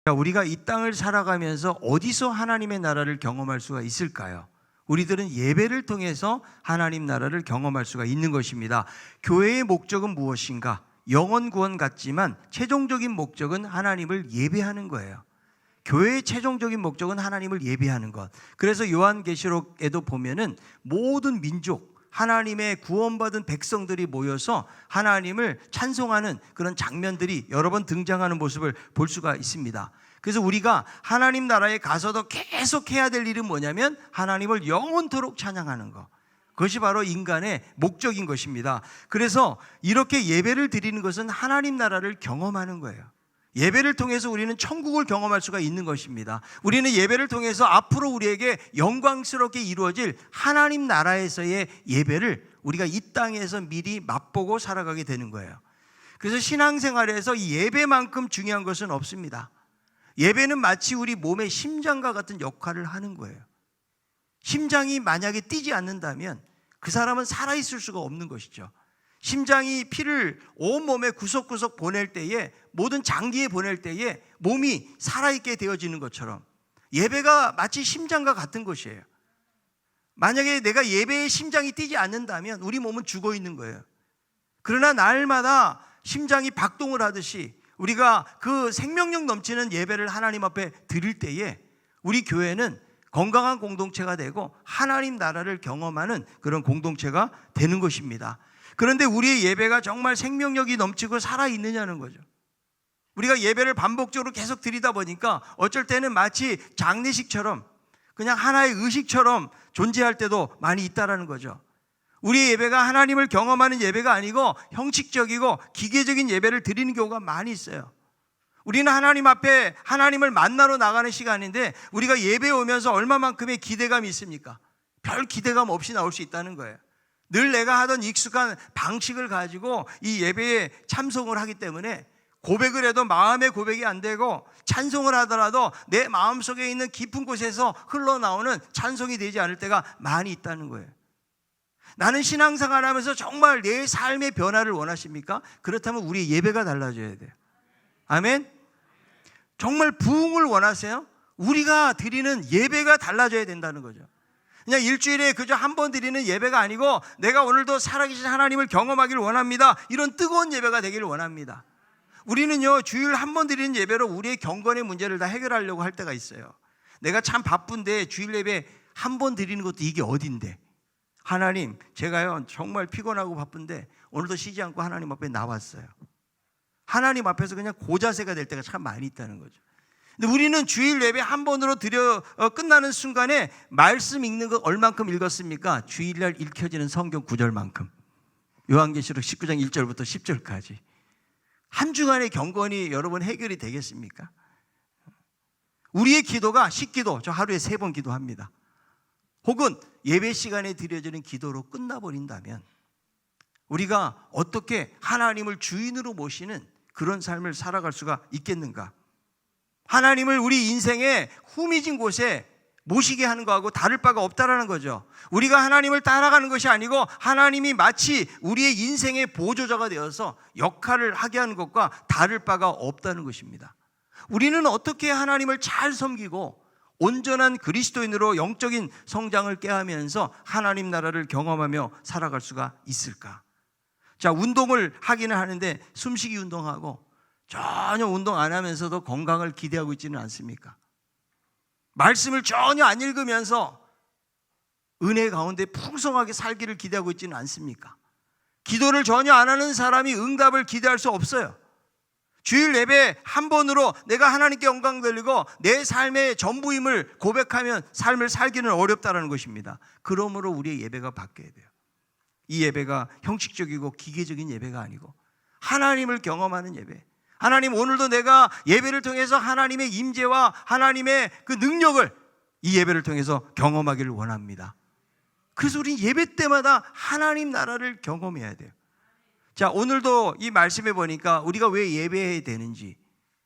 우리가 이 땅을 살아가면서 어디서 하나님의 나라를 경험할 수가 있을까요? 우리들은 예배를 통해서 하나님 나라를 경험할 수가 있는 것입니다. 교회의 목적은 무엇인가? 영혼 구원 같지만 최종적인 목적은 하나님을 예배하는 거예요. 교회의 최종적인 목적은 하나님을 예배하는 것. 그래서 요한계시록에도 보면은 모든 민족, 하나님의 구원받은 백성들이 모여서 하나님을 찬송하는 그런 장면들이 여러 번 등장하는 모습을 볼 수가 있습니다. 그래서 우리가 하나님 나라에 가서도 계속 해야 될 일은 뭐냐면 하나님을 영원토록 찬양하는 것. 그것이 바로 인간의 목적인 것입니다. 그래서 이렇게 예배를 드리는 것은 하나님 나라를 경험하는 거예요. 예배를 통해서 우리는 천국을 경험할 수가 있는 것입니다. 우리는 예배를 통해서 앞으로 우리에게 영광스럽게 이루어질 하나님 나라에서의 예배를 우리가 이 땅에서 미리 맛보고 살아가게 되는 거예요. 그래서 신앙생활에서 이 예배만큼 중요한 것은 없습니다. 예배는 마치 우리 몸의 심장과 같은 역할을 하는 거예요. 심장이 만약에 뛰지 않는다면 그 사람은 살아있을 수가 없는 것이죠. 심장이 피를 온몸에 구석구석 보낼 때에, 모든 장기에 보낼 때에 몸이 살아있게 되어지는 것처럼 예배가 마치 심장과 같은 것이에요. 만약에 내가 예배에 심장이 뛰지 않는다면 우리 몸은 죽어 있는 거예요. 그러나 날마다 심장이 박동을 하듯이 우리가 그 생명력 넘치는 예배를 하나님 앞에 드릴 때에 우리 교회는 건강한 공동체가 되고 하나님 나라를 경험하는 그런 공동체가 되는 것입니다. 그런데 우리의 예배가 정말 생명력이 넘치고 살아있느냐는 거죠. 우리가 예배를 반복적으로 계속 드리다 보니까 어쩔 때는 마치 장례식처럼, 그냥 하나의 의식처럼 존재할 때도 많이 있다라는 거죠. 우리의 예배가 하나님을 경험하는 예배가 아니고 형식적이고 기계적인 예배를 드리는 경우가 많이 있어요. 우리는 하나님 앞에 하나님을 만나러 나가는 시간인데 우리가 예배에 오면서 얼마만큼의 기대감이 있습니까? 별 기대감 없이 나올 수 있다는 거예요. 늘 내가 하던 익숙한 방식을 가지고 이 예배에 참석을 하기 때문에 고백을 해도 마음의 고백이 안 되고, 찬송을 하더라도 내 마음속에 있는 깊은 곳에서 흘러나오는 찬송이 되지 않을 때가 많이 있다는 거예요. 나는 신앙생활 하면서 정말 내 삶의 변화를 원하십니까? 그렇다면 우리의 예배가 달라져야 돼요. 아멘? 정말 부흥을 원하세요? 우리가 드리는 예배가 달라져야 된다는 거죠. 그냥 일주일에 그저 한 번 드리는 예배가 아니고 내가 오늘도 살아계신 하나님을 경험하기를 원합니다. 이런 뜨거운 예배가 되기를 원합니다. 우리는요, 주일 한 번 드리는 예배로 우리의 경건의 문제를 다 해결하려고 할 때가 있어요. 내가 참 바쁜데 주일 예배 한 번 드리는 것도 이게 어딘데? 하나님, 제가요 정말 피곤하고 바쁜데 오늘도 쉬지 않고 하나님 앞에 나왔어요. 하나님 앞에서 그냥 고자세가 될 때가 참 많이 있다는 거죠. 근데 우리는 주일 예배 한 번으로 끝나는 순간에 말씀 읽는 거 얼만큼 읽었습니까? 주일날 읽혀지는 성경 구절만큼. 요한계시록 19장 1절부터 10절까지. 한 주간의 경건이 여러분 해결이 되겠습니까? 우리의 기도가 식기도, 저 하루에 3번 기도합니다. 혹은 예배 시간에 드려지는 기도로 끝나버린다면 우리가 어떻게 하나님을 주인으로 모시는 그런 삶을 살아갈 수가 있겠는가? 하나님을 우리 인생의 후미진 곳에 모시게 하는 것하고 다를 바가 없다라는 거죠. 우리가 하나님을 따라가는 것이 아니고 하나님이 마치 우리의 인생의 보조자가 되어서 역할을 하게 하는 것과 다를 바가 없다는 것입니다. 우리는 어떻게 하나님을 잘 섬기고 온전한 그리스도인으로 영적인 성장을 꾀하면서 하나님 나라를 경험하며 살아갈 수가 있을까? 자, 운동을 하기는 하는데 숨쉬기 운동하고 전혀 운동 안 하면서도 건강을 기대하고 있지는 않습니까? 말씀을 전혀 안 읽으면서 은혜 가운데 풍성하게 살기를 기대하고 있지는 않습니까? 기도를 전혀 안 하는 사람이 응답을 기대할 수 없어요. 주일 예배 한 번으로 내가 하나님께 영광 돌리고 내 삶의 전부임을 고백하면 삶을 살기는 어렵다는 것입니다. 그러므로 우리의 예배가 바뀌어야 돼요. 이 예배가 형식적이고 기계적인 예배가 아니고 하나님을 경험하는 예배. 하나님, 오늘도 내가 예배를 통해서 하나님의 임재와 하나님의 그 능력을 이 예배를 통해서 경험하기를 원합니다. 그래서 우리 예배 때마다 하나님 나라를 경험해야 돼요. 자, 오늘도 이 말씀에 보니까 우리가 왜 예배해야 되는지,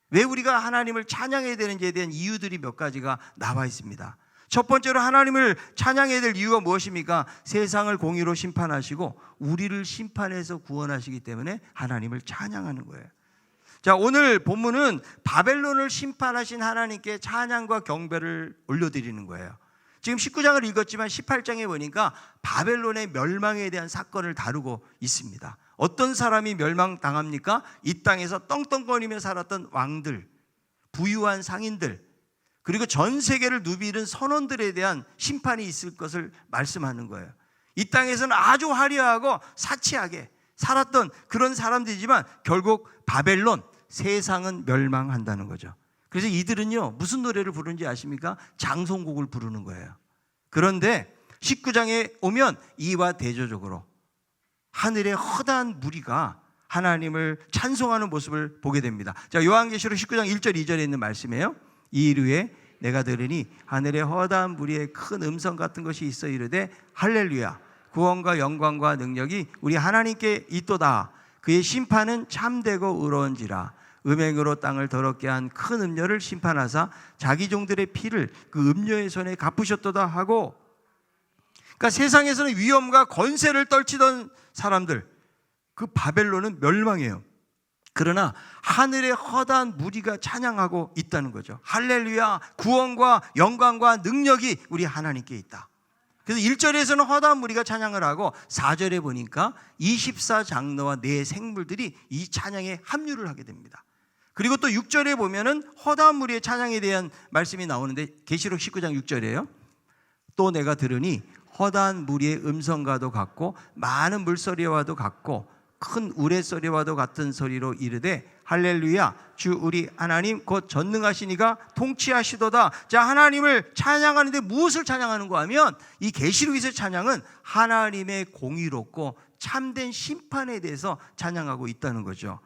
왜 우리가 하나님을 찬양해야 되는지에 대한 이유들이 몇 가지가 나와 있습니다. 첫 번째로 하나님을 찬양해야 될 이유가 무엇입니까? 세상을 공의로 심판하시고 우리를 심판해서 구원하시기 때문에 하나님을 찬양하는 거예요. 자, 오늘 본문은 바벨론을 심판하신 하나님께 찬양과 경배를 올려드리는 거예요. 지금 19장을 읽었지만 18장에 보니까 바벨론의 멸망에 대한 사건을 다루고 있습니다. 어떤 사람이 멸망당합니까? 이 땅에서 떵떵거리며 살았던 왕들, 부유한 상인들, 그리고 전 세계를 누비는 선원들에 대한 심판이 있을 것을 말씀하는 거예요. 이 땅에서는 아주 화려하고 사치하게 살았던 그런 사람들이지만 결국 바벨론, 세상은 멸망한다는 거죠. 그래서 이들은요, 무슨 노래를 부르는지 아십니까? 장송곡을 부르는 거예요. 그런데 19장에 오면 이와 대조적으로 하늘의 허다한 무리가 하나님을 찬송하는 모습을 보게 됩니다. 자, 요한계시록 19장 1절 2절에 있는 말씀이에요. 이 일 후에 내가 들으니 하늘의 허다한 무리에 큰 음성 같은 것이 있어 이르되 할렐루야, 구원과 영광과 능력이 우리 하나님께 있도다. 그의 심판은 참되고 의로운지라. 음행으로 땅을 더럽게 한 큰 음녀를 심판하사 자기 종들의 피를 그 음녀의 손에 갚으셨도다 하고, 그러니까 세상에서는 위엄과 권세를 떨치던 사람들, 그 바벨론은 멸망해요. 그러나 하늘의 허다한 무리가 찬양하고 있다는 거죠. 할렐루야, 구원과 영광과 능력이 우리 하나님께 있다. 그래서 1절에서는 허다한 무리가 찬양을 하고 4절에 보니까 24장로와 네 생물들이 이 찬양에 합류를 하게 됩니다. 그리고 또 6절에 보면은 허다한 무리의 찬양에 대한 말씀이 나오는데 계시록 19장 6절이에요. 또 내가 들으니 허다한 무리의 음성과도 같고 많은 물소리와도 같고 큰 우레소리와도 같은 소리로 이르되 할렐루야, 주 우리 하나님 곧 전능하신 이가 통치하시도다. 자, 하나님을 찬양하는데 무엇을 찬양하는가 하면 이 계시록에서의 찬양은 하나님의 공의롭고 참된 심판에 대해서 찬양하고 있다는 거죠.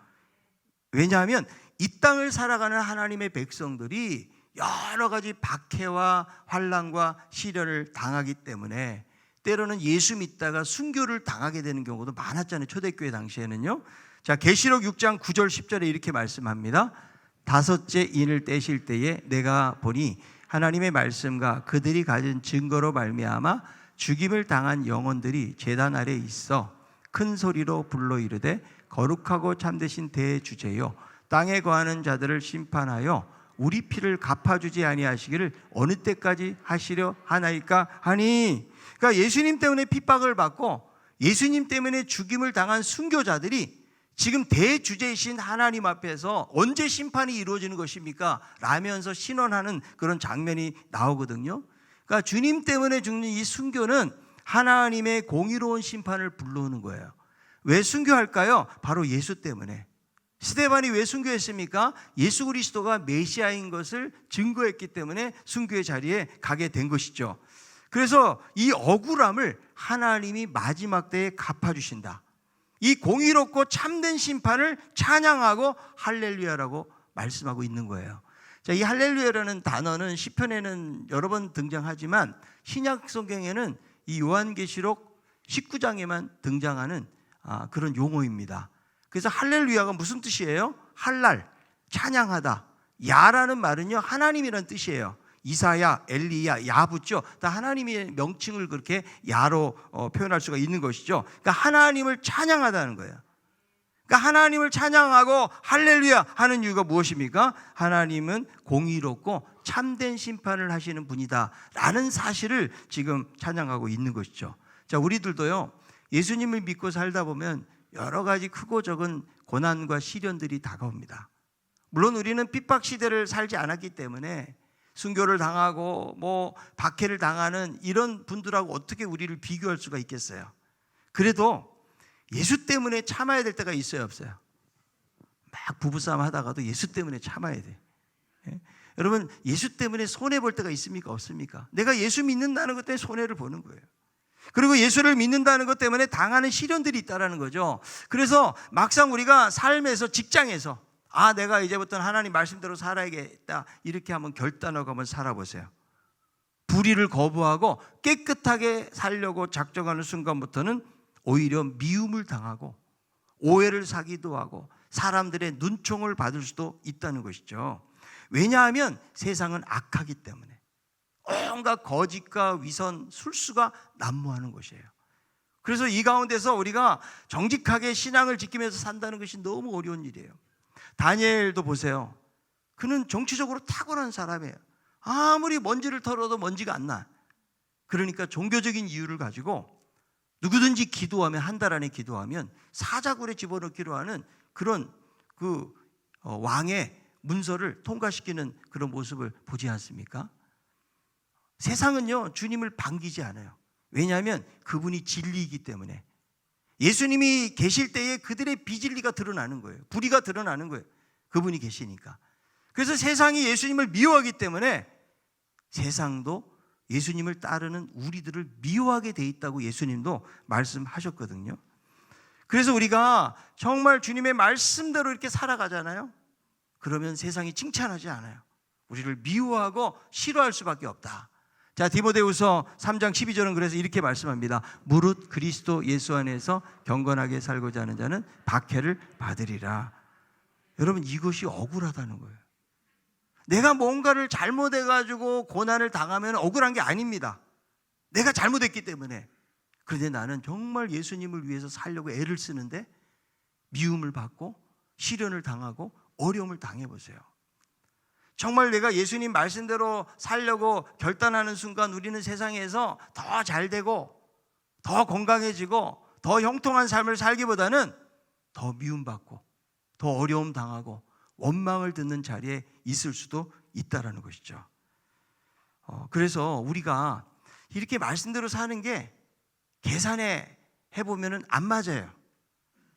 왜냐하면 이 땅을 살아가는 하나님의 백성들이 여러 가지 박해와 환난과 시련을 당하기 때문에 때로는 예수 믿다가 순교를 당하게 되는 경우도 많았잖아요. 초대교회 당시에는요. 자, 계시록 6장 9절 10절에 이렇게 말씀합니다. 다섯째 인을 떼실 때에 내가 보니 하나님의 말씀과 그들이 가진 증거로 말미암아 죽임을 당한 영혼들이 제단 아래 있어 큰 소리로 불러 이르되 거룩하고 참되신 대주제요, 땅에 거하는 자들을 심판하여 우리 피를 갚아주지 아니하시기를 어느 때까지 하시려 하나이까 하니. 그러니까 예수님 때문에 핍박을 받고 예수님 때문에 죽임을 당한 순교자들이 지금 대주제이신 하나님 앞에서 언제 심판이 이루어지는 것입니까? 라면서 신원하는 그런 장면이 나오거든요. 그러니까 주님 때문에 죽는 이 순교는 하나님의 공의로운 심판을 불러오는 거예요. 왜 순교할까요? 바로 예수 때문에. 스데반이 왜 순교했습니까? 예수 그리스도가 메시아인 것을 증거했기 때문에 순교의 자리에 가게 된 것이죠. 그래서 이 억울함을 하나님이 마지막 때에 갚아주신다. 이 공의롭고 참된 심판을 찬양하고 할렐루야라고 말씀하고 있는 거예요. 자, 이 할렐루야라는 단어는 시편에는 여러 번 등장하지만 신약 성경에는 이 요한계시록 19장에만 등장하는 그런 용어입니다. 그래서 할렐루야가 무슨 뜻이에요? 할랄, 찬양하다. 야라는 말은요, 하나님이라는 뜻이에요. 이사야, 엘리야, 야 붙죠. 다 하나님의 명칭을 그렇게 야로 표현할 수가 있는 것이죠. 그러니까 하나님을 찬양하다는 거예요. 그러니까 하나님을 찬양하고 할렐루야 하는 이유가 무엇입니까? 하나님은 공의롭고 참된 심판을 하시는 분이다 라는 사실을 지금 찬양하고 있는 것이죠. 자, 우리들도요, 예수님을 믿고 살다 보면 여러 가지 크고 적은 고난과 시련들이 다가옵니다. 물론 우리는 핍박 시대를 살지 않았기 때문에 순교를 당하고 박해를 당하는 이런 분들하고 어떻게 우리를 비교할 수가 있겠어요. 그래도 예수 때문에 참아야 될 때가 있어요, 없어요? 막 부부싸움 하다가도 예수 때문에 참아야 돼. 여러분, 예수 때문에 손해볼 때가 있습니까, 없습니까? 내가 예수 믿는다는 것 때문에 손해를 보는 거예요. 그리고 예수를 믿는다는 것 때문에 당하는 시련들이 있다는 거죠. 그래서 막상 우리가 삶에서, 직장에서 내가 이제부터는 하나님 말씀대로 살아야겠다 이렇게 한번 결단하고 한번 살아보세요. 불의를 거부하고 깨끗하게 살려고 작정하는 순간부터는 오히려 미움을 당하고 오해를 사기도 하고 사람들의 눈총을 받을 수도 있다는 것이죠. 왜냐하면 세상은 악하기 때문에 온갖 거짓과 위선, 술수가 난무하는 것이에요. 그래서 이 가운데서 우리가 정직하게 신앙을 지키면서 산다는 것이 너무 어려운 일이에요. 다니엘도 보세요. 그는 정치적으로 탁월한 사람이에요. 아무리 먼지를 털어도 먼지가 안 나. 그러니까 종교적인 이유를 가지고 누구든지 기도하면, 한 달 안에 기도하면 사자굴에 집어넣기로 하는 그런 왕의 문서를 통과시키는 그런 모습을 보지 않습니까? 세상은요, 주님을 반기지 않아요. 왜냐하면 그분이 진리이기 때문에. 예수님이 계실 때에 그들의 비진리가 드러나는 거예요. 불의가 드러나는 거예요. 그분이 계시니까. 그래서 세상이 예수님을 미워하기 때문에 세상도 예수님을 따르는 우리들을 미워하게 돼 있다고 예수님도 말씀하셨거든요. 그래서 우리가 정말 주님의 말씀대로 이렇게 살아가잖아요. 그러면 세상이 칭찬하지 않아요. 우리를 미워하고 싫어할 수밖에 없다. 자, 디모데후서 3장 12절은 그래서 이렇게 말씀합니다. 무릇 그리스도 예수 안에서 경건하게 살고자 하는 자는 박해를 받으리라. 여러분, 이것이 억울하다는 거예요. 내가 뭔가를 잘못해가지고 고난을 당하면 억울한 게 아닙니다. 내가 잘못했기 때문에. 그런데 나는 정말 예수님을 위해서 살려고 애를 쓰는데 미움을 받고 시련을 당하고 어려움을 당해보세요. 정말 내가 예수님 말씀대로 살려고 결단하는 순간 우리는 세상에서 더 잘되고 더 건강해지고 더 형통한 삶을 살기보다는 더 미움받고 더 어려움 당하고 원망을 듣는 자리에 있을 수도 있다라는 것이죠. 그래서 우리가 이렇게 말씀대로 사는 게 계산해 해보면 안 맞아요.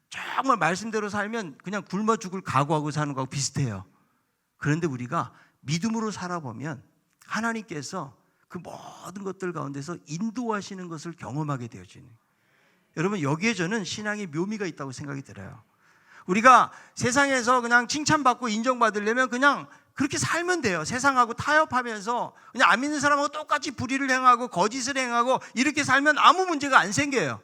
정말 말씀대로 살면 그냥 굶어 죽을 각오하고 사는 거하고 비슷해요. 그런데 우리가 믿음으로 살아보면 하나님께서 그 모든 것들 가운데서 인도하시는 것을 경험하게 되어지는. 여러분, 여기에 저는 신앙의 묘미가 있다고 생각이 들어요. 우리가 세상에서 그냥 칭찬받고 인정받으려면 그냥 그렇게 살면 돼요. 세상하고 타협하면서 그냥 안 믿는 사람하고 똑같이 불의를 행하고 거짓을 행하고 이렇게 살면 아무 문제가 안 생겨요.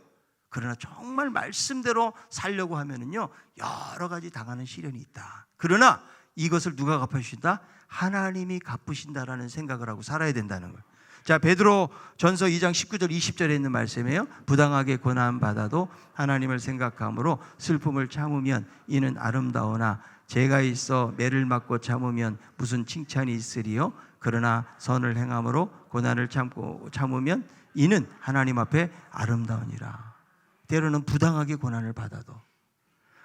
그러나 정말 말씀대로 살려고 하면은요, 여러 가지 당하는 시련이 있다. 그러나 이것을 누가 갚아주신다? 하나님이 갚으신다라는 생각을 하고 살아야 된다는 거예요. 자, 베드로 전서 2장 19절 20절에 있는 말씀이에요. 부당하게 고난받아도 하나님을 생각함으로 슬픔을 참으면 이는 아름다우나 죄가 있어 매를 맞고 참으면 무슨 칭찬이 있으리요. 그러나 선을 행함으로 고난을 참으면 이는 하나님 앞에 아름다우니라. 때로는 부당하게 고난을 받아도,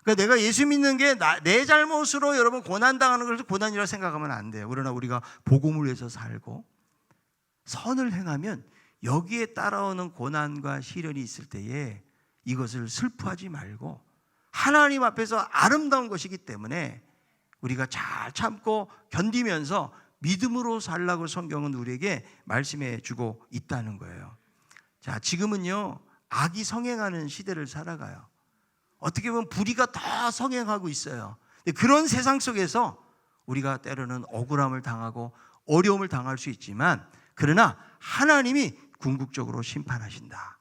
그러니까 내가 예수 믿는 게 내 잘못으로 여러분 고난당하는 것을 고난이라고 생각하면 안 돼요. 그러나 우리가 복음을 위해서 살고 선을 행하면 여기에 따라오는 고난과 시련이 있을 때에 이것을 슬퍼하지 말고 하나님 앞에서 아름다운 것이기 때문에 우리가 잘 참고 견디면서 믿음으로 살라고 성경은 우리에게 말씀해 주고 있다는 거예요. 자, 지금은요, 악이 성행하는 시대를 살아가요. 어떻게 보면 불의가 다 성행하고 있어요. 그런 세상 속에서 우리가 때로는 억울함을 당하고 어려움을 당할 수 있지만, 그러나 하나님이 궁극적으로 심판하신다.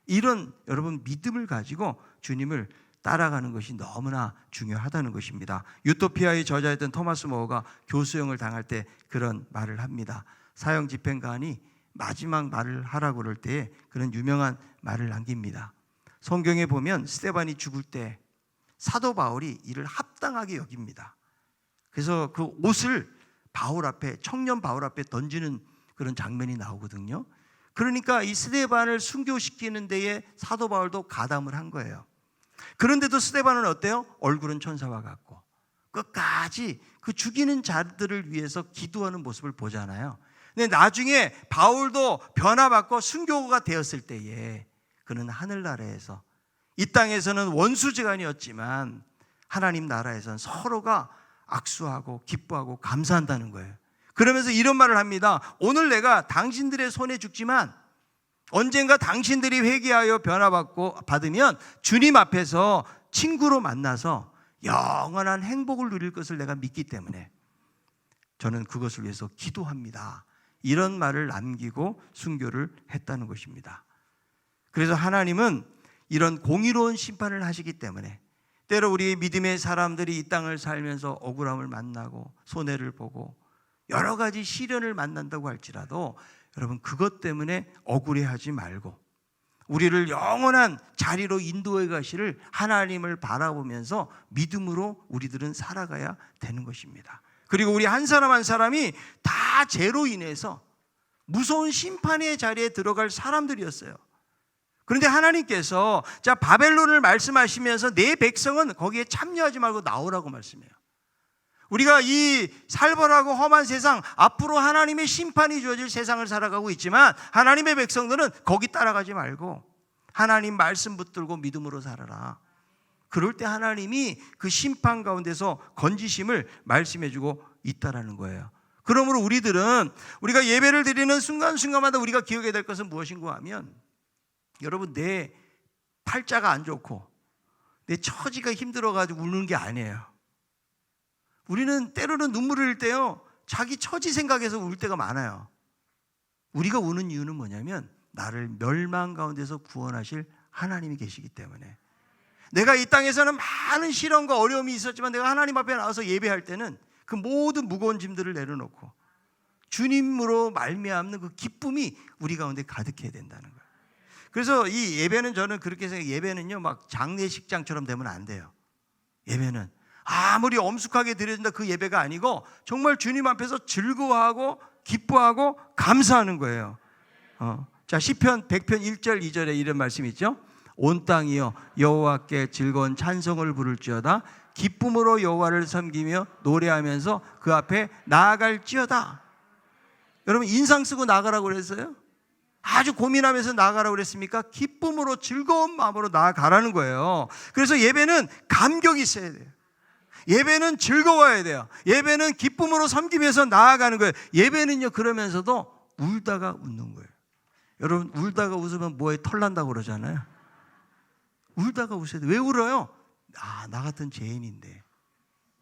이런 여러분 믿음을 가지고 주님을 따라가는 것이 너무나 중요하다는 것입니다. 유토피아의 저자였던 토마스 모어가 교수형을 당할 때 그런 말을 합니다. 사형 집행관이 마지막 말을 하라고 그럴 때에 그런 유명한 말을 남깁니다. 성경에 보면 스데반이 죽을 때 사도 바울이 이를 합당하게 여깁니다. 그래서 그 옷을 바울 앞에, 청년 바울 앞에 던지는 그런 장면이 나오거든요. 그러니까 이 스데반을 순교시키는 데에 사도 바울도 가담을 한 거예요. 그런데도 스데반은 어때요? 얼굴은 천사와 같고 끝까지 그 죽이는 자들을 위해서 기도하는 모습을 보잖아요. 근데 나중에 바울도 변화받고 순교가 되었을 때에 그는 하늘나라에서, 이 땅에서는 원수지간이었지만 하나님 나라에서는 서로가 악수하고 기뻐하고 감사한다는 거예요. 그러면서 이런 말을 합니다. 오늘 내가 당신들의 손에 죽지만 언젠가 당신들이 회개하여 받으면 주님 앞에서 친구로 만나서 영원한 행복을 누릴 것을 내가 믿기 때문에 저는 그것을 위해서 기도합니다. 이런 말을 남기고 순교를 했다는 것입니다. 그래서 하나님은 이런 공의로운 심판을 하시기 때문에 때로 우리 믿음의 사람들이 이 땅을 살면서 억울함을 만나고 손해를 보고 여러 가지 시련을 만난다고 할지라도 여러분 그것 때문에 억울해하지 말고 우리를 영원한 자리로 인도해 가시를 하나님을 바라보면서 믿음으로 우리들은 살아가야 되는 것입니다. 그리고 우리 한 사람 한 사람이 다 죄로 인해서 무서운 심판의 자리에 들어갈 사람들이었어요. 그런데 하나님께서 자 바벨론을 말씀하시면서 내 백성은 거기에 참여하지 말고 나오라고 말씀해요. 우리가 이 살벌하고 험한 세상, 앞으로 하나님의 심판이 주어질 세상을 살아가고 있지만 하나님의 백성들은 거기 따라가지 말고 하나님 말씀 붙들고 믿음으로 살아라. 그럴 때 하나님이 그 심판 가운데서 건지심을 말씀해주고 있다라는 거예요. 그러므로 우리가 예배를 드리는 순간순간마다 우리가 기억해야 될 것은 무엇인가 하면, 여러분, 내 팔자가 안 좋고 내 처지가 힘들어가지고 우는 게 아니에요. 우리는 때로는 눈물을 흘릴 때요, 자기 처지 생각해서 울 때가 많아요. 우리가 우는 이유는 뭐냐면 나를 멸망 가운데서 구원하실 하나님이 계시기 때문에. 내가 이 땅에서는 많은 시련과 어려움이 있었지만 내가 하나님 앞에 나와서 예배할 때는 그 모든 무거운 짐들을 내려놓고 주님으로 말미암는 그 기쁨이 우리 가운데 가득해야 된다는 거예요. 그래서 이 예배는, 저는 그렇게 생각해요. 예배는요, 막 장례식장처럼 되면 안 돼요. 예배는 아무리 엄숙하게 드려진다 그 예배가 아니고 정말 주님 앞에서 즐거워하고 기뻐하고 감사하는 거예요. 자, 시편 100편 1절 2절에 이런 말씀이 있죠. 온 땅이여 여호와께 즐거운 찬송을 부를지어다. 기쁨으로 여호와를 섬기며 노래하면서 그 앞에 나아갈지어다. 여러분, 인상 쓰고 나아가라고 그랬어요? 아주 고민하면서 나아가라고 그랬습니까? 기쁨으로 즐거운 마음으로 나아가라는 거예요. 그래서 예배는 감격이 있어야 돼요. 예배는 즐거워야 돼요. 예배는 기쁨으로 섬기면서 나아가는 거예요. 예배는요, 그러면서도 울다가 웃는 거예요. 여러분, 울다가 웃으면 뭐에 털난다고 그러잖아요. 울다가 웃어야 돼요. 왜 울어요? 나 같은 죄인인데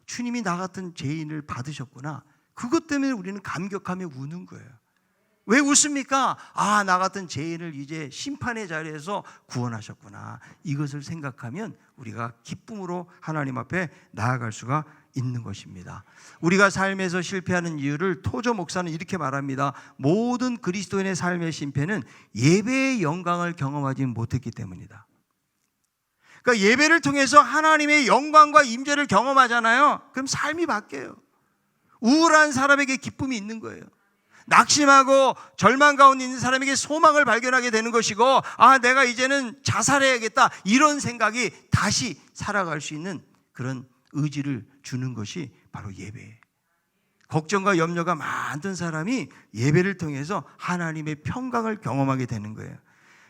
주님이 나 같은 죄인을 받으셨구나. 그것 때문에 우리는 감격하며 우는 거예요. 왜 웃습니까? 나 같은 죄인을 이제 심판의 자리에서 구원하셨구나. 이것을 생각하면 우리가 기쁨으로 하나님 앞에 나아갈 수가 있는 것입니다. 우리가 삶에서 실패하는 이유를 토저 목사는 이렇게 말합니다. 모든 그리스도인의 삶의 실패는 예배의 영광을 경험하지 못했기 때문이다. 그러니까 예배를 통해서 하나님의 영광과 임재를 경험하잖아요. 그럼 삶이 바뀌어요. 우울한 사람에게 기쁨이 있는 거예요. 낙심하고 절망 가운데 있는 사람에게 소망을 발견하게 되는 것이고, 내가 이제는 자살해야겠다, 이런 생각이 다시 살아갈 수 있는 그런 의지를 주는 것이 바로 예배예요. 걱정과 염려가 많던 사람이 예배를 통해서 하나님의 평강을 경험하게 되는 거예요.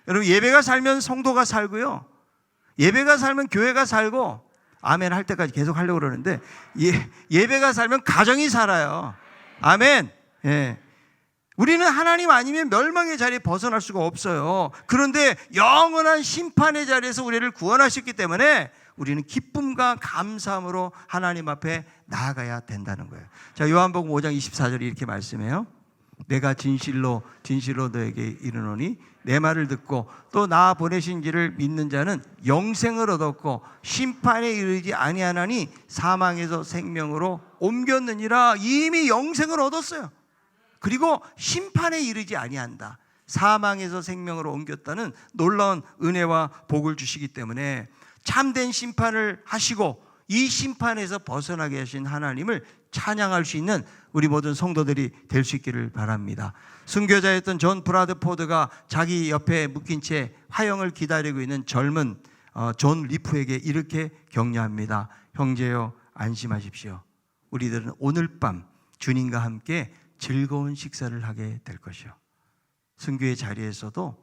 여러분, 예배가 살면 성도가 살고요, 예배가 살면 교회가 살고, 아멘 할 때까지 계속 하려고 그러는데, 예배가 살면 가정이 살아요. 아멘. 예. 우리는 하나님 아니면 멸망의 자리에 벗어날 수가 없어요. 그런데 영원한 심판의 자리에서 우리를 구원하셨기 때문에 우리는 기쁨과 감사함으로 하나님 앞에 나아가야 된다는 거예요. 자, 요한복음 5장 24절에 이렇게 말씀해요. 내가 진실로 너에게 이르노니 내 말을 듣고 또 나 보내신 이를 믿는 자는 영생을 얻었고 심판에 이르지 아니하나니 사망에서 생명으로 옮겼느니라. 이미 영생을 얻었어요. 그리고 심판에 이르지 아니한다. 사망에서 생명으로 옮겼다는 놀라운 은혜와 복을 주시기 때문에 참된 심판을 하시고 이 심판에서 벗어나게 하신 하나님을 찬양할 수 있는 우리 모든 성도들이 될 수 있기를 바랍니다. 순교자였던 존 브라드포드가 자기 옆에 묶인 채 화형을 기다리고 있는 젊은 존 리프에게 이렇게 격려합니다. 형제여, 안심하십시오. 우리들은 오늘 밤 주님과 함께 즐거운 식사를 하게 될 것이요. 순교의 자리에서도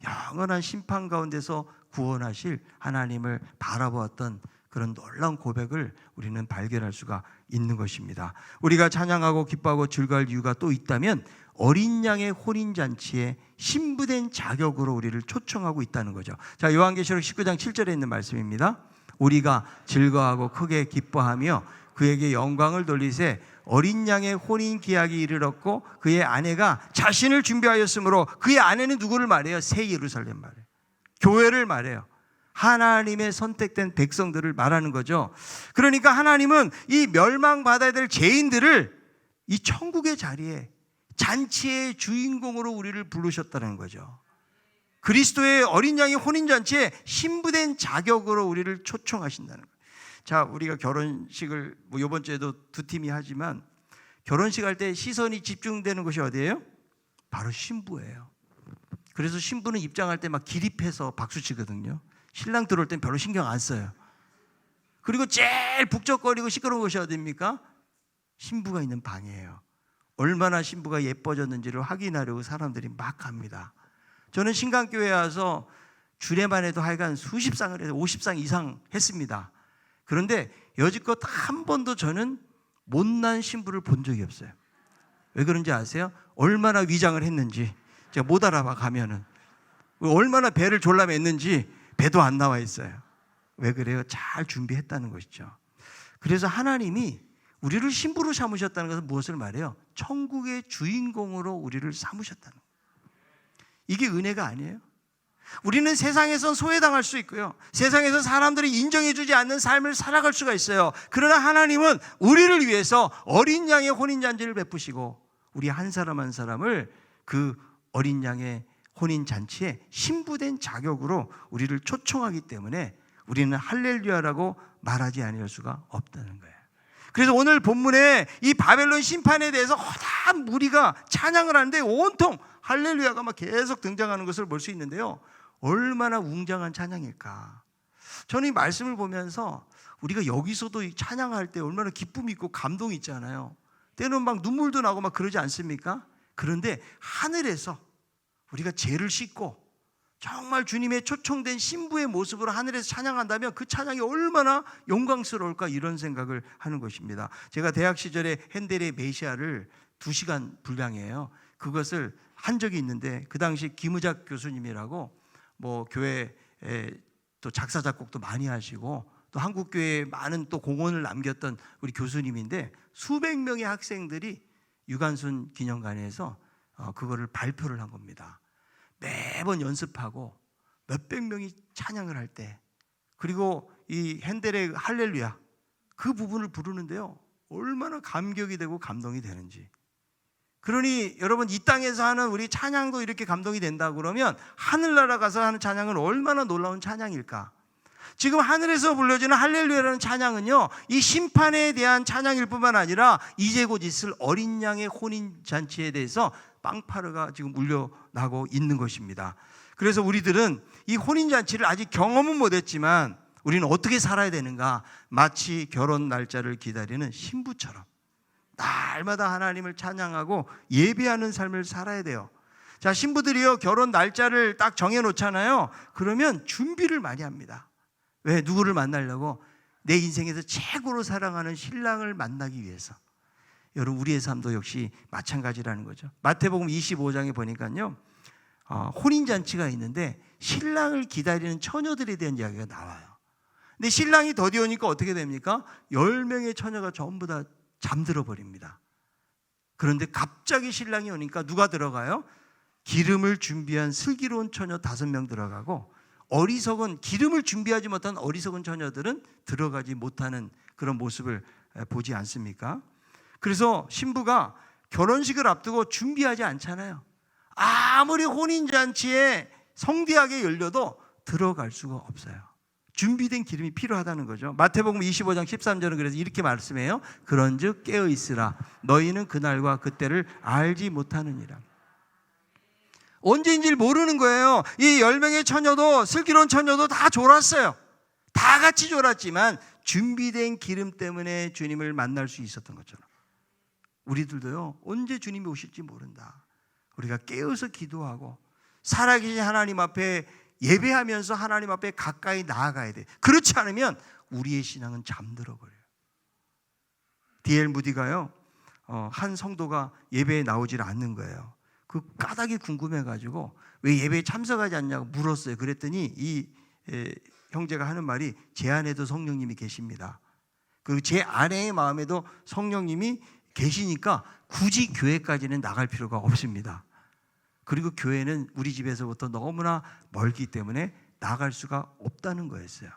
영원한 심판 가운데서 구원하실 하나님을 바라보았던 그런 놀라운 고백을 우리는 발견할 수가 있는 것입니다. 우리가 찬양하고 기뻐하고 즐거워할 이유가 또 있다면 어린 양의 혼인잔치에 신부된 자격으로 우리를 초청하고 있다는 거죠. 자, 요한계시록 19장 7절에 있는 말씀입니다. 우리가 즐거워하고 크게 기뻐하며 그에게 영광을 돌리세 어린 양의 혼인 기약이 이르렀고 그의 아내가 자신을 준비하였으므로, 그의 아내는 누구를 말해요? 새 예루살렘 말해요. 교회를 말해요. 하나님의 선택된 백성들을 말하는 거죠. 그러니까 하나님은 이 멸망받아야 될 죄인들을 이 천국의 자리에 잔치의 주인공으로 우리를 부르셨다는 거죠. 그리스도의 어린 양의 혼인잔치에 신부된 자격으로 우리를 초청하신다는 거예요. 자, 우리가 결혼식을 이번 주에도 두 팀이 하지만 결혼식 할 때 시선이 집중되는 곳이 어디예요? 바로 신부예요. 그래서 신부는 입장할 때 막 기립해서 박수 치거든요. 신랑 들어올 땐 별로 신경 안 써요. 그리고 제일 북적거리고 시끄러운 곳이 어디입니까? 신부가 있는 방이에요. 얼마나 신부가 예뻐졌는지를 확인하려고 사람들이 막 갑니다. 저는 신강교회에 와서 주례만 해도 하여간 수십 쌍을 해서 50쌍 이상 했습니다. 그런데 여지껏 한 번도 저는 못난 신부를 본 적이 없어요. 왜 그런지 아세요? 얼마나 위장을 했는지 제가 못 알아봐 가면은. 얼마나 배를 졸라맸는지 배도 안 나와 있어요. 왜 그래요? 잘 준비했다는 것이죠. 그래서 하나님이 우리를 신부로 삼으셨다는 것은 무엇을 말해요? 천국의 주인공으로 우리를 삼으셨다는 거예요. 이게 은혜가 아니에요? 우리는 세상에선 소외당할 수 있고요, 세상에서 사람들이 인정해주지 않는 삶을 살아갈 수가 있어요. 그러나 하나님은 우리를 위해서 어린 양의 혼인잔치를 베푸시고 우리 한 사람 한 사람을 그 어린 양의 혼인잔치에 신부된 자격으로 우리를 초청하기 때문에 우리는 할렐루야라고 말하지 아니할 수가 없다는 거예요. 그래서 오늘 본문에 이 바벨론 심판에 대해서 허다한 무리가 찬양을 하는데 온통 할렐루야가 막 계속 등장하는 것을 볼 수 있는데요, 얼마나 웅장한 찬양일까. 저는 이 말씀을 보면서 우리가 여기서도 이 찬양할 때 얼마나 기쁨이 있고 감동이 있잖아요. 때로는 막 눈물도 나고 막 그러지 않습니까? 그런데 하늘에서 우리가 죄를 씻고 정말 주님의 초청된 신부의 모습으로 하늘에서 찬양한다면 그 찬양이 얼마나 영광스러울까, 이런 생각을 하는 것입니다. 제가 대학 시절에 핸델의 메시아를 2시간 분량이에요. 그것을 한 적이 있는데 그 당시 김의작 교수님이라고 교회에 또 작사 작곡도 많이 하시고 또 한국교회에 많은 또 공헌을 남겼던 우리 교수님인데, 수백 명의 학생들이 유관순 기념관에서 그거를 발표를 한 겁니다. 매번 연습하고 몇백 명이 찬양을 할 때, 그리고 이 핸델의 할렐루야 그 부분을 부르는데요, 얼마나 감격이 되고 감동이 되는지. 그러니 여러분, 이 땅에서 하는 우리 찬양도 이렇게 감동이 된다 그러면 하늘나라 가서 하는 찬양은 얼마나 놀라운 찬양일까. 지금 하늘에서 불려지는 할렐루야라는 찬양은요, 이 심판에 대한 찬양일 뿐만 아니라 이제 곧 있을 어린 양의 혼인잔치에 대해서 빵파르가 지금 울려나고 있는 것입니다. 그래서 우리들은 이 혼인잔치를 아직 경험은 못했지만 우리는 어떻게 살아야 되는가? 마치 결혼 날짜를 기다리는 신부처럼 날마다 하나님을 찬양하고 예배하는 삶을 살아야 돼요. 자, 신부들이요, 결혼 날짜를 딱 정해놓잖아요. 그러면 준비를 많이 합니다. 왜? 누구를 만나려고? 내 인생에서 최고로 사랑하는 신랑을 만나기 위해서. 여러분, 우리의 삶도 역시 마찬가지라는 거죠. 마태복음 25장에 보니까요, 혼인잔치가 있는데 신랑을 기다리는 처녀들에 대한 이야기가 나와요. 근데 신랑이 더디 오니까 어떻게 됩니까? 10명의 처녀가 전부 다 잠들어 버립니다. 그런데 갑자기 신랑이 오니까 누가 들어가요? 기름을 준비한 슬기로운 처녀 5명 들어가고, 어리석은, 기름을 준비하지 못한 어리석은 처녀들은 들어가지 못하는 그런 모습을 보지 않습니까? 그래서 신부가 결혼식을 앞두고 준비하지 않잖아요. 아무리 혼인잔치에 성대하게 열려도 들어갈 수가 없어요. 준비된 기름이 필요하다는 거죠. 마태복음 25장 13절은 그래서 이렇게 말씀해요. 그런즉 깨어있으라, 너희는 그날과 그때를 알지 못하느니라. 언제인지를 모르는 거예요. 이 10명의 처녀도, 슬기로운 처녀도 다 졸았어요. 다 같이 졸았지만 준비된 기름 때문에 주님을 만날 수 있었던 것처럼 우리들도요, 언제 주님이 오실지 모른다. 우리가 깨어서 기도하고 살아계신 하나님 앞에 예배하면서 하나님 앞에 가까이 나아가야 돼. 그렇지 않으면 우리의 신앙은 잠들어 버려요. D.L. 무디가요, 한 성도가 예배에 나오질 않는 거예요. 그 까닭이 궁금해가지고 왜 예배에 참석하지 않냐고 물었어요. 그랬더니 이 형제가 하는 말이, 제 안에도 성령님이 계십니다. 그리고 제 아내의 마음에도 성령님이 계시니까 굳이 교회까지는 나갈 필요가 없습니다. 그리고 교회는 우리 집에서부터 너무나 멀기 때문에 나갈 수가 없다는 거였어요.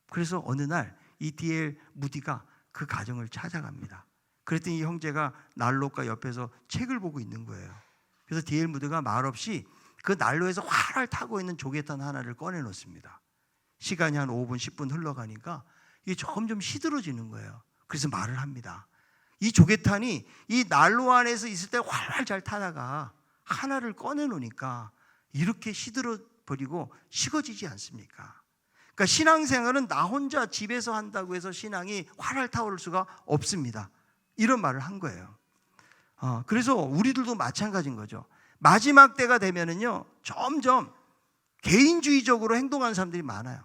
그래서 어느 날 이 D.L. 무디가 그 가정을 찾아갑니다. 그랬더니 이 형제가 난로가 옆에서 책을 보고 있는 거예요. 그래서 D.L. 무디가 말없이 그 난로에서 활활 타고 있는 조개탄 하나를 꺼내 놓습니다. 시간이 한 5분 10분 흘러가니까 이게 점점 시들어지는 거예요. 그래서 말을 합니다. 이 조개탄이 이 난로 안에서 있을 때 활활 잘 타다가 하나를 꺼내 놓으니까 이렇게 시들어 버리고 식어지지 않습니까? 그러니까 신앙생활은 나 혼자 집에서 한다고 해서 신앙이 활활 타오를 수가 없습니다. 이런 말을 한 거예요. 그래서 우리들도 마찬가지인 거죠. 마지막 때가 되면은요, 점점 개인주의적으로 행동하는 사람들이 많아요.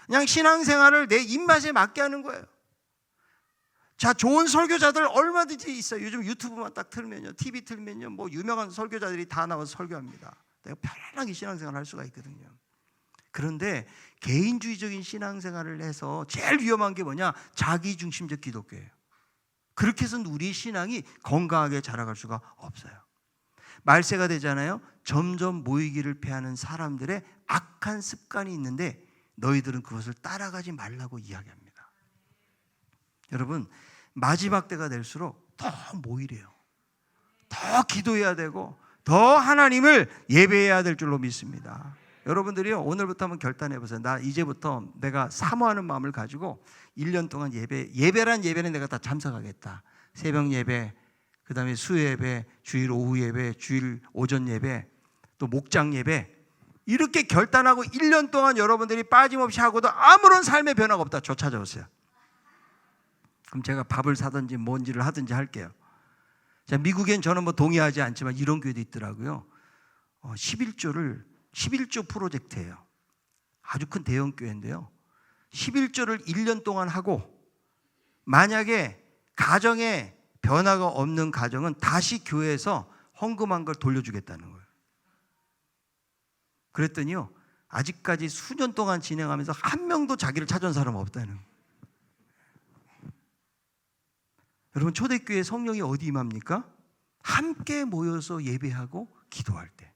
그냥 신앙생활을 내 입맛에 맞게 하는 거예요. 자, 좋은 설교자들 얼마든지 있어요. 요즘 유튜브만 딱 틀면요, TV 틀면요, 뭐 유명한 설교자들이 다 나와서 설교합니다. 내가 편안하게 신앙생활을 할 수가 있거든요. 그런데 개인주의적인 신앙생활을 해서 제일 위험한 게 뭐냐? 자기중심적 기독교예요. 그렇게 해서는 우리의 신앙이 건강하게 자라갈 수가 없어요. 말세가 되잖아요. 점점 모이기를 패하는 사람들의 악한 습관이 있는데 너희들은 그것을 따라가지 말라고 이야기합니다. 여러분, 마지막 때가 될수록 더 모이래요. 더 기도해야 되고 더 하나님을 예배해야 될 줄로 믿습니다. 여러분들이요, 오늘부터 한번 결단해 보세요. 나 이제부터 내가 사모하는 마음을 가지고 1년 동안 예배란 예배는 내가 다 참석하겠다. 새벽 예배, 그 다음에 수요예배, 주일 오후 예배, 주일 오전 예배, 또 목장 예배, 이렇게 결단하고 1년 동안 여러분들이 빠짐없이 하고도 아무런 삶의 변화가 없다. 저 찾아오세요. 그럼 제가 밥을 사든지 뭔지를 하든지 할게요. 자, 미국엔 저는 뭐 동의하지 않지만 이런 교회도 있더라고요. 11조 프로젝트예요. 아주 큰 대형 교회인데요. 11조를 1년 동안 하고 만약에 가정에 변화가 없는 가정은 다시 교회에서 헌금한 걸 돌려주겠다는 거예요. 그랬더니요, 아직까지 수년 동안 진행하면서 한 명도 자기를 찾아온 사람 없다는 거예요. 여러분, 초대교회 성령이 어디 임합니까? 함께 모여서 예배하고 기도할 때.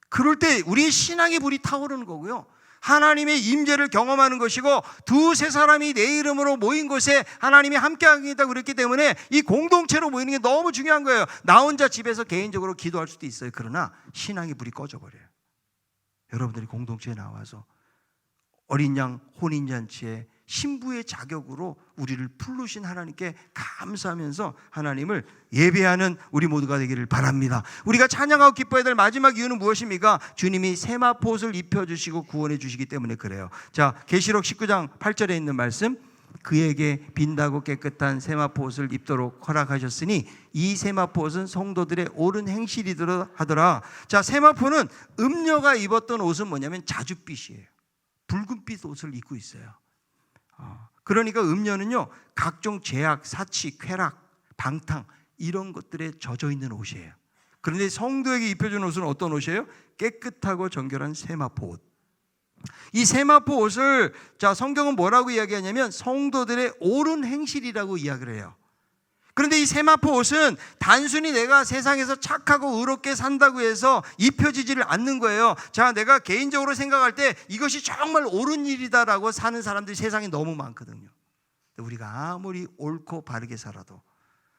그럴 때 우리의 신앙의 불이 타오르는 거고요, 하나님의 임재를 경험하는 것이고, 두세 사람이 내 이름으로 모인 곳에 하나님이 함께하겠다고 그랬기 때문에 이 공동체로 모이는 게 너무 중요한 거예요. 나 혼자 집에서 개인적으로 기도할 수도 있어요. 그러나 신앙의 불이 꺼져버려요. 여러분들이 공동체에 나와서 어린 양 혼인잔치에 신부의 자격으로 우리를 부르신 하나님께 감사하면서 하나님을 예배하는 우리 모두가 되기를 바랍니다. 우리가 찬양하고 기뻐해야 될 마지막 이유는 무엇입니까? 주님이 세마포 옷을 입혀주시고 구원해 주시기 때문에 그래요. 자, 계시록 19장 8절에 있는 말씀, 그에게 빛나고 깨끗한 세마포 옷을 입도록 허락하셨으니 이 세마포 옷은 성도들의 옳은 행실이더라 하더라. 자, 세마포는 음녀가 입었던 옷은 뭐냐면 자줏빛이에요. 붉은빛 옷을 입고 있어요. 그러니까 음녀는요, 각종 죄악, 사치, 쾌락, 방탕 이런 것들에 젖어 있는 옷이에요. 그런데 성도에게 입혀준 옷은 어떤 옷이에요? 깨끗하고 정결한 세마포 옷. 이 세마포 옷을, 자, 성경은 뭐라고 이야기하냐면 성도들의 옳은 행실이라고 이야기를 해요. 그런데 이 세마포 옷은 단순히 내가 세상에서 착하고 의롭게 산다고 해서 입혀지지를 않는 거예요. 자, 내가 개인적으로 생각할 때 이것이 정말 옳은 일이다라고 사는 사람들이 세상에 너무 많거든요. 우리가 아무리 옳고 바르게 살아도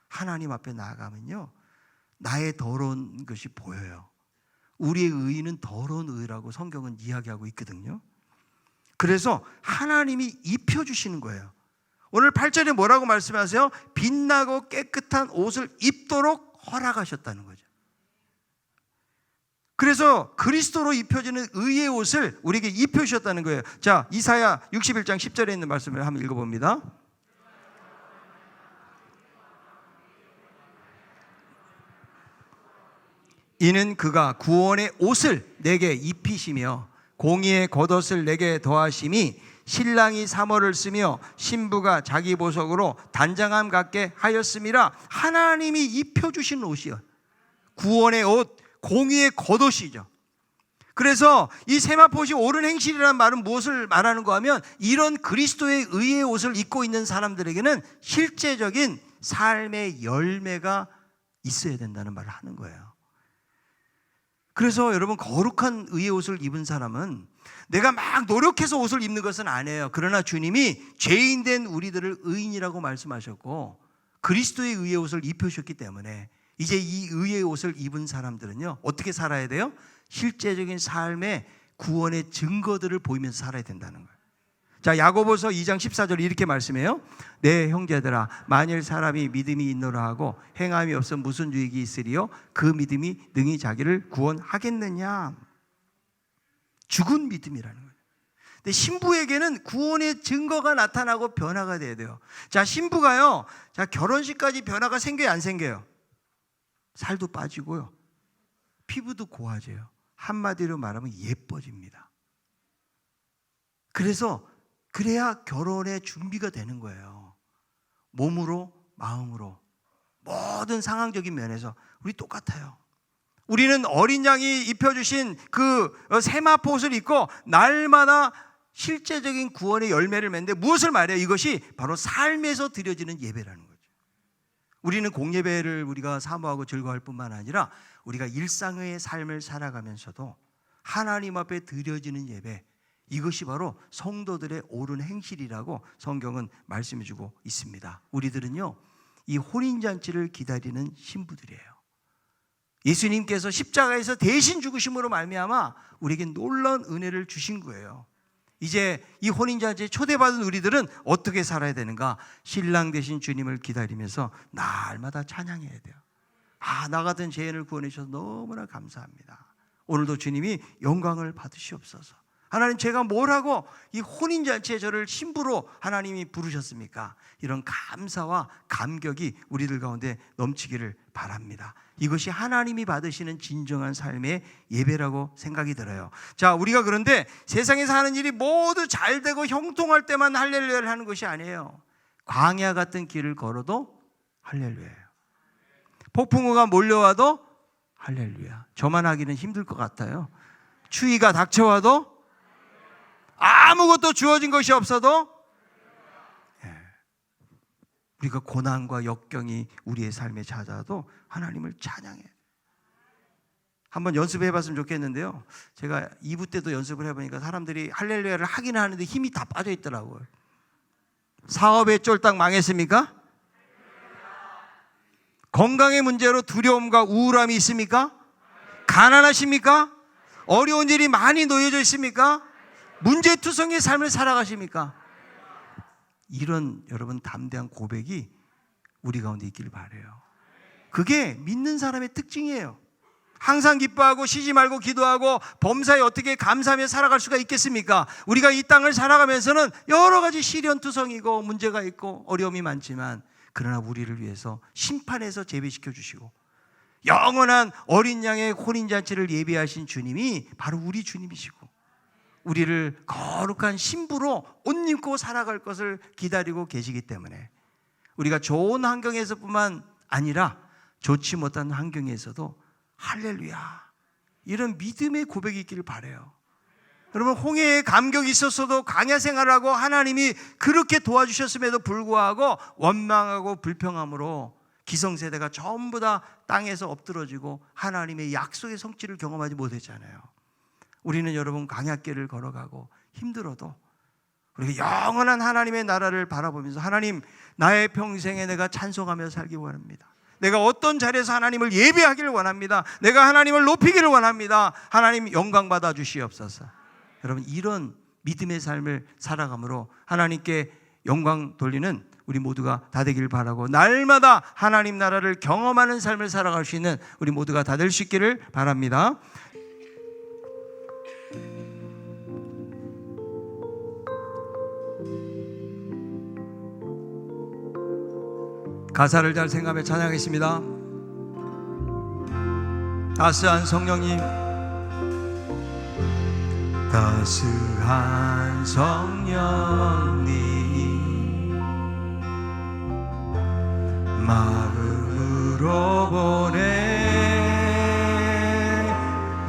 하나님 앞에 나아가면요, 나의 더러운 것이 보여요. 우리의 의는 더러운 의라고 성경은 이야기하고 있거든요. 그래서 하나님이 입혀주시는 거예요. 오늘 8절에 뭐라고 말씀하세요? 빛나고 깨끗한 옷을 입도록 허락하셨다는 거죠. 그래서 그리스도로 입혀지는 의의 옷을 우리에게 입혀주셨다는 거예요. 자, 이사야 61장 10절에 있는 말씀을 한번 읽어봅니다. 이는 그가 구원의 옷을 내게 입히시며 공의의 겉옷을 내게 더하심이 신랑이 사모를 쓰며 신부가 자기 보석으로 단장함 갖게 하였음이라. 하나님이 입혀주신 옷이요, 구원의 옷, 공의의 겉옷이죠. 그래서 이 세마포옷이 옳은 행실이라는 말은 무엇을 말하는 거 하면, 이런 그리스도의 의의 옷을 입고 있는 사람들에게는 실제적인 삶의 열매가 있어야 된다는 말을 하는 거예요. 그래서 여러분, 거룩한 의의 옷을 입은 사람은 내가 막 노력해서 옷을 입는 것은 아니에요. 그러나 주님이 죄인된 우리들을 의인이라고 말씀하셨고 그리스도의 의의 옷을 입혀주셨기 때문에 이제 이 의의 옷을 입은 사람들은요, 어떻게 살아야 돼요? 실제적인 삶의 구원의 증거들을 보이면서 살아야 된다는 거예요. 자, 야고보서 2장 14절 이렇게 말씀해요. 내 형제들아, 만일 사람이 믿음이 있노라 하고 행함이 없어 무슨 유익이 있으리요? 그 믿음이 능히 자기를 구원하겠느냐? 죽은 믿음이라는 거예요. 근데 신부에게는 구원의 증거가 나타나고 변화가 돼야 돼요. 자, 신부가요, 자, 결혼식까지 변화가 생겨요, 안 생겨요? 살도 빠지고요, 피부도 고와져요. 한마디로 말하면 예뻐집니다. 그래야 결혼의 준비가 되는 거예요. 몸으로, 마음으로, 모든 상황적인 면에서 우리 똑같아요. 우리는 어린 양이 입혀주신 그 세마포옷을 입고 날마다 실제적인 구원의 열매를 맺는데 무엇을 말해요? 이것이 바로 삶에서 드려지는 예배라는 거죠. 우리는 공예배를 우리가 사모하고 즐거워할 뿐만 아니라 우리가 일상의 삶을 살아가면서도 하나님 앞에 드려지는 예배, 이것이 바로 성도들의 옳은 행실이라고 성경은 말씀해 주고 있습니다. 우리들은요, 이 혼인잔치를 기다리는 신부들이에요. 예수님께서 십자가에서 대신 죽으심으로 말미암아 우리에게 놀라운 은혜를 주신 거예요. 이제 이 혼인잔치에 초대받은 우리들은 어떻게 살아야 되는가? 신랑 되신 주님을 기다리면서 날마다 찬양해야 돼요. 나 같은 죄인을 구원해 주셔서 너무나 감사합니다. 오늘도 주님이 영광을 받으시옵소서. 하나님, 제가 뭘 하고 이 혼인잔치에 저를 신부로 하나님이 부르셨습니까? 이런 감사와 감격이 우리들 가운데 넘치기를 바랍니다. 이것이 하나님이 받으시는 진정한 삶의 예배라고 생각이 들어요. 자, 우리가 그런데 세상에서 하는 일이 모두 잘 되고 형통할 때만 할렐루야를 하는 것이 아니에요. 광야 같은 길을 걸어도 할렐루야예요. 폭풍우가 몰려와도 할렐루야. 저만 하기는 힘들 것 같아요. 추위가 닥쳐와도, 아무것도 주어진 것이 없어도, 우리가 고난과 역경이 우리의 삶에 찾아와도 하나님을 찬양해. 한번 연습해 봤으면 좋겠는데요, 제가 2부 때도 연습을 해보니까 사람들이 할렐루야를 하긴 하는데 힘이 다 빠져 있더라고요. 사업에 쫄딱 망했습니까? 건강의 문제로 두려움과 우울함이 있습니까? 가난하십니까? 어려운 일이 많이 놓여져 있습니까? 문제투성이의 삶을 살아가십니까? 이런 여러분 담대한 고백이 우리 가운데 있기를 바라요. 그게 믿는 사람의 특징이에요. 항상 기뻐하고 쉬지 말고 기도하고 범사에 어떻게 감사하며 살아갈 수가 있겠습니까? 우리가 이 땅을 살아가면서는 여러 가지 시련투성이고 문제가 있고 어려움이 많지만, 그러나 우리를 위해서 심판에서 제비시켜 주시고 영원한 어린 양의 혼인잔치를 예비하신 주님이 바로 우리 주님이시고, 우리를 거룩한 신부로 옷 입고 살아갈 것을 기다리고 계시기 때문에 우리가 좋은 환경에서뿐만 아니라 좋지 못한 환경에서도 할렐루야, 이런 믿음의 고백이 있기를 바라요. 여러분, 홍해에 감격이 있었어도 광야 생활하고 하나님이 그렇게 도와주셨음에도 불구하고 원망하고 불평함으로 기성세대가 전부 다 땅에서 엎드러지고 하나님의 약속의 성취를 경험하지 못했잖아요. 우리는 여러분, 광야길을 걸어가고 힘들어도 우리가 영원한 하나님의 나라를 바라보면서, 하나님, 나의 평생에 내가 찬송하며 살기 원합니다. 내가 어떤 자리에서 하나님을 예배하기를 원합니다. 내가 하나님을 높이기를 원합니다. 하나님, 영광 받아 주시옵소서. 여러분, 이런 믿음의 삶을 살아감으로 하나님께 영광 돌리는 우리 모두가 다 되기를 바라고, 날마다 하나님 나라를 경험하는 삶을 살아갈 수 있는 우리 모두가 다 될 수 있기를 바랍니다. 가사를 잘 생각하며 찬양하겠습니다. 따스한 성령님, 따스한 성령님, 마음으로 보내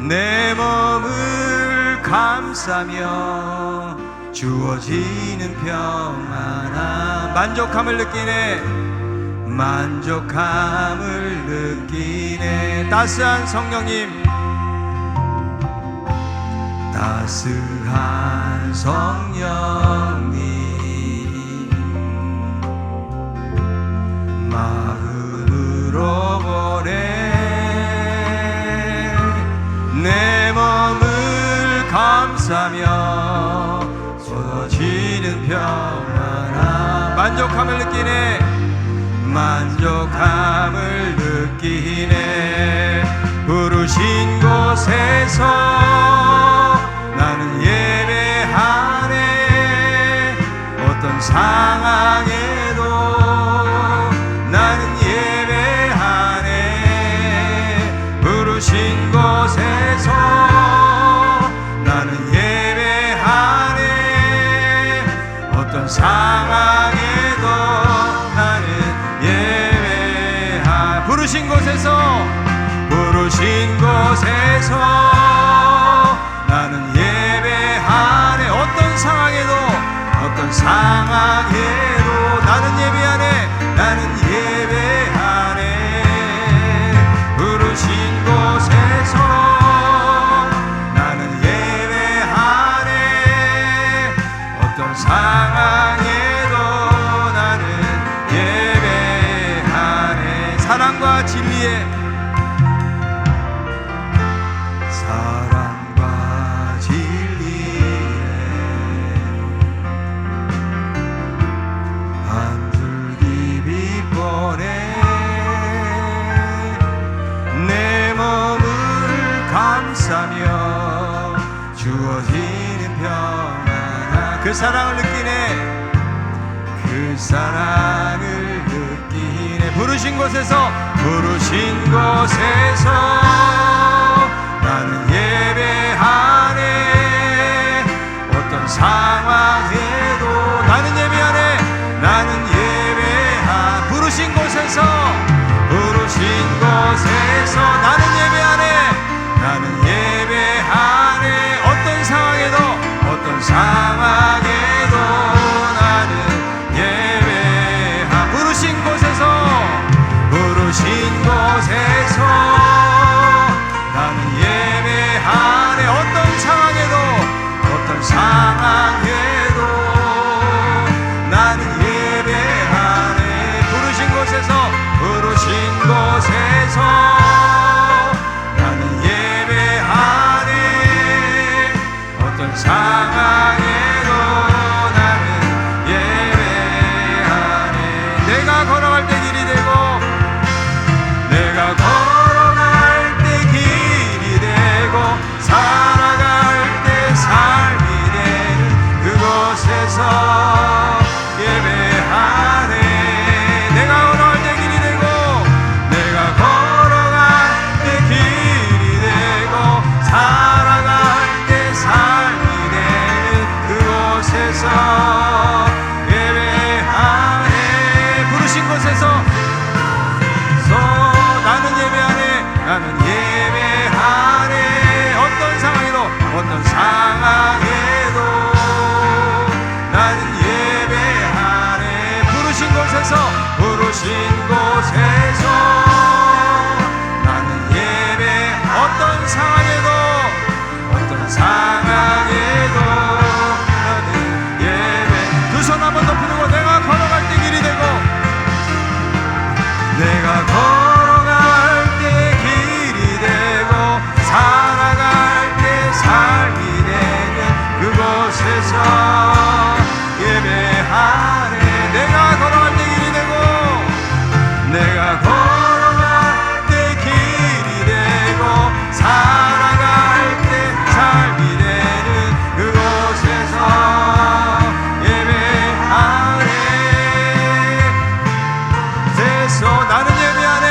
내 몸을 감싸며 주어지는 평안함, 만족함을 느끼네, 만족함을 느끼네. 따스한 성령님, 따스한 성령님, 마음으로 보내 내 감싸며 쏟아지는 평안함. 만족함을 느끼네. 만족함을 느끼네. 부르신 곳에서 나는 예배하네. 어떤 상황에도 나는 예배하네. 부르신 곳에서 나는 예배하네. 어떤 상황에도 나는 예배하네. 부르신 곳에서 나는 예배하네. 어떤 상황에도 나는 예배하네. 나는 예배하네. 부르신 곳에서 나는 예배하네. 어떤 상황에도 나는 예배하네. 사랑과 진리에 한 줄기 빛보내 내 몸을 감싸며 주어지는 평안함. 그 사랑을 느끼네. 그 사랑을 느끼네. 부르신 곳에서 나는 예배하네. 어떤 상황에도 나는 예배하네. 나는 예배하. 부르신 곳에서 나는 예배하네. 나는 예배하네. 어떤 상황에도 나는 예배하. 부르신 곳에서 나는 예배하네. 어떤 상황에도 나는 예배하네. 부르신 곳에서 나는 예배하네. 어떤 상황에도 나는 예배하네. 내가 걸어갈 때 길이 되고 살아갈 때 삶이 되는 그곳에서 예배하네. 내가 걸어갈 때 길이 되고 살아갈 때 삶이 되는 그곳에서 예배하네. 부르신 곳에서 나는 예배하네. 나는 예배하네. 어떤 상황에도 나는 예배하네. 부르신 곳에서 나는 예배. 어떤 상황에도 나는 예배. 두 손 한번 더 펴고 내가 걸어갈 때 길이 되고 살아갈 때 삶이 되는 그곳에서 예배하네. 내가 걸어갈 때 길이 되고 살아갈 때 삶이 되는 그곳에서 예배하네. 나는 예배하네.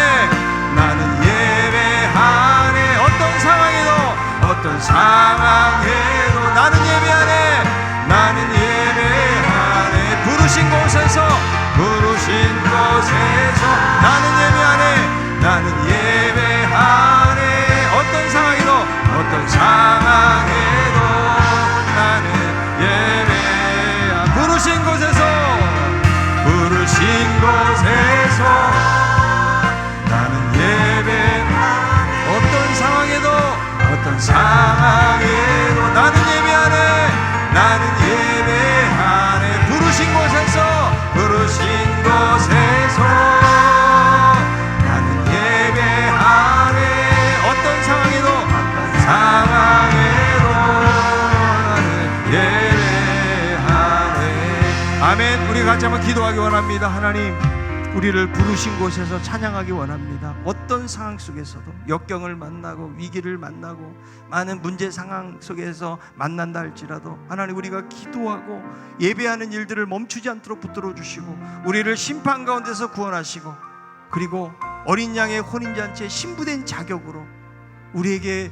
기도하기 원합니다. 하나님, 우리를 부르신 곳에서 찬양하기 원합니다. 어떤 상황 속에서도 역경을 만나고 위기를 만나고 많은 문제 상황 속에서 만난다 할지라도 하나님, 우리가 기도하고 예배하는 일들을 멈추지 않도록 붙들어 주시고 우리를 심판 가운데서 구원하시고, 그리고 어린 양의 혼인잔치에 신부된 자격으로 우리에게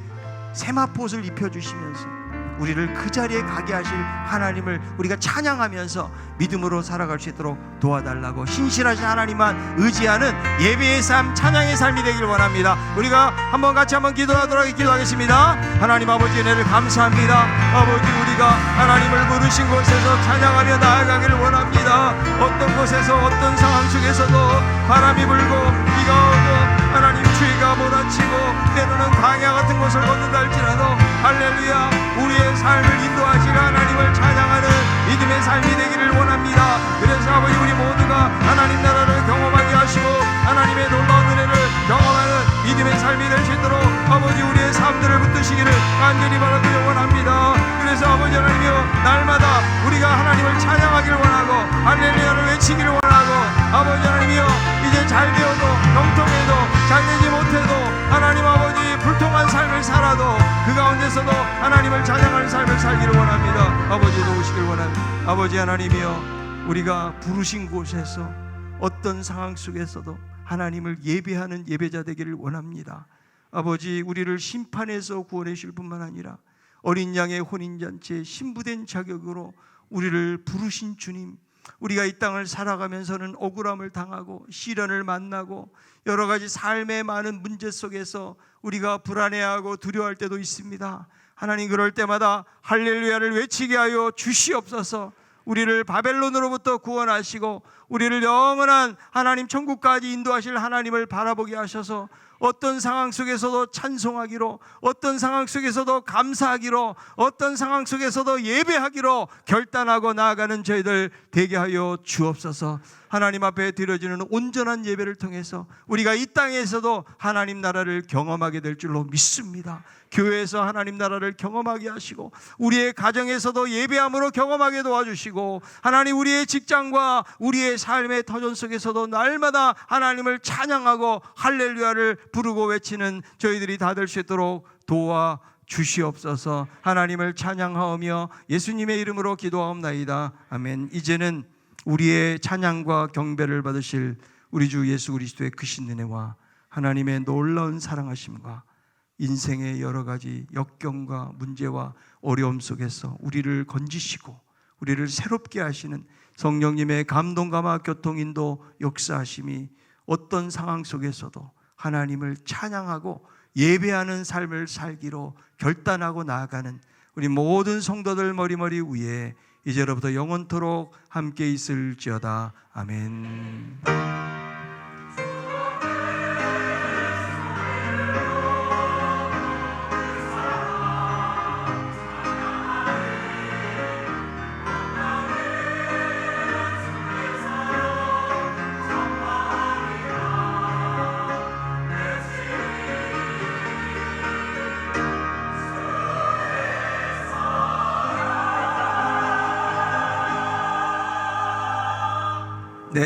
세마포옷을 입혀주시면서 우리를 그 자리에 가게 하실 하나님을 우리가 찬양하면서 믿음으로 살아갈 수 있도록 도와달라고, 신실하신 하나님만 의지하는 예배의 삶, 찬양의 삶이 되길 원합니다. 우리가 같이 한번 기도하겠습니다. 하나님 아버지, 은혜를 감사합니다. 아버지, 우리가 하나님을 부르신 곳에서 찬양하며 나아가기를 원합니다. 어떤 곳에서 어떤 상황 속에서도 바람이 불고 비가 오고 하나님 추위가 몰아치고 때로는 광야 같은 곳을 걷는다 할지라도 할렐루야, 우리의 삶을 인도하실 하나님을 찬양하는 믿음의 삶이 되기를 원합니다. 그래서 아버지, 우리 모두가 하나님 나라를 경험하게 하시고 하나님의 놀라운 은혜를 경험하는 믿음의 삶이 될 수 있도록 아버지, 우리의 삶들을 붙드시기를 간절히 바라기를 원합니다. 그래서 아버지 하나님이여, 날마다 우리가 하나님을 찬양하기를 원하고 할렐루야를 외치기를 원하고, 아버지 하나님이여, 이제 잘 되어도 형통해도 잘 되지 못해도 하나님 아버지, 불통한 삶을 살아도 그 가운데서도 하나님을 찬양하는 삶을 살기를 원합니다. 아버지, 도우시길 원합니다. 아버지 하나님이여, 우리가 부르신 곳에서 어떤 상황 속에서도 하나님을 예배하는 예배자 되기를 원합니다. 아버지, 우리를 심판에서 구원해 주실 뿐만 아니라 어린 양의 혼인잔치에 신부된 자격으로 우리를 부르신 주님, 우리가 이 땅을 살아가면서는 억울함을 당하고 시련을 만나고 여러 가지 삶의 많은 문제 속에서 우리가 불안해하고 두려워할 때도 있습니다. 하나님, 그럴 때마다 할렐루야를 외치게 하여 주시옵소서. 우리를 바벨론으로부터 구원하시고 우리를 영원한 하나님 천국까지 인도하실 하나님을 바라보게 하셔서 어떤 상황 속에서도 찬송하기로, 어떤 상황 속에서도 감사하기로, 어떤 상황 속에서도 예배하기로 결단하고 나아가는 저희들 되게 하여 주옵소서. 하나님 앞에 드려지는 온전한 예배를 통해서 우리가 이 땅에서도 하나님 나라를 경험하게 될 줄로 믿습니다. 교회에서 하나님 나라를 경험하게 하시고 우리의 가정에서도 예배함으로 경험하게 도와주시고, 하나님 우리의 직장과 우리의 삶의 터전 속에서도 날마다 하나님을 찬양하고 할렐루야를 부르고 외치는 저희들이 다 될 수 있도록 도와 주시옵소서. 하나님을 찬양하오며 예수님의 이름으로 기도하옵나이다. 아멘. 이제는 우리의 찬양과 경배를 받으실 우리 주 예수 그리스도의 크신 은혜와 하나님의 놀라운 사랑하심과 인생의 여러 가지 역경과 문제와 어려움 속에서 우리를 건지시고 우리를 새롭게 하시는 성령님의 감동, 감화, 교통, 인도, 역사하심이 어떤 상황 속에서도 하나님을 찬양하고 예배하는 삶을 살기로 결단하고 나아가는 우리 모든 성도들 머리머리 위에 이제로부터 영원토록 함께 있을지어다. 아멘.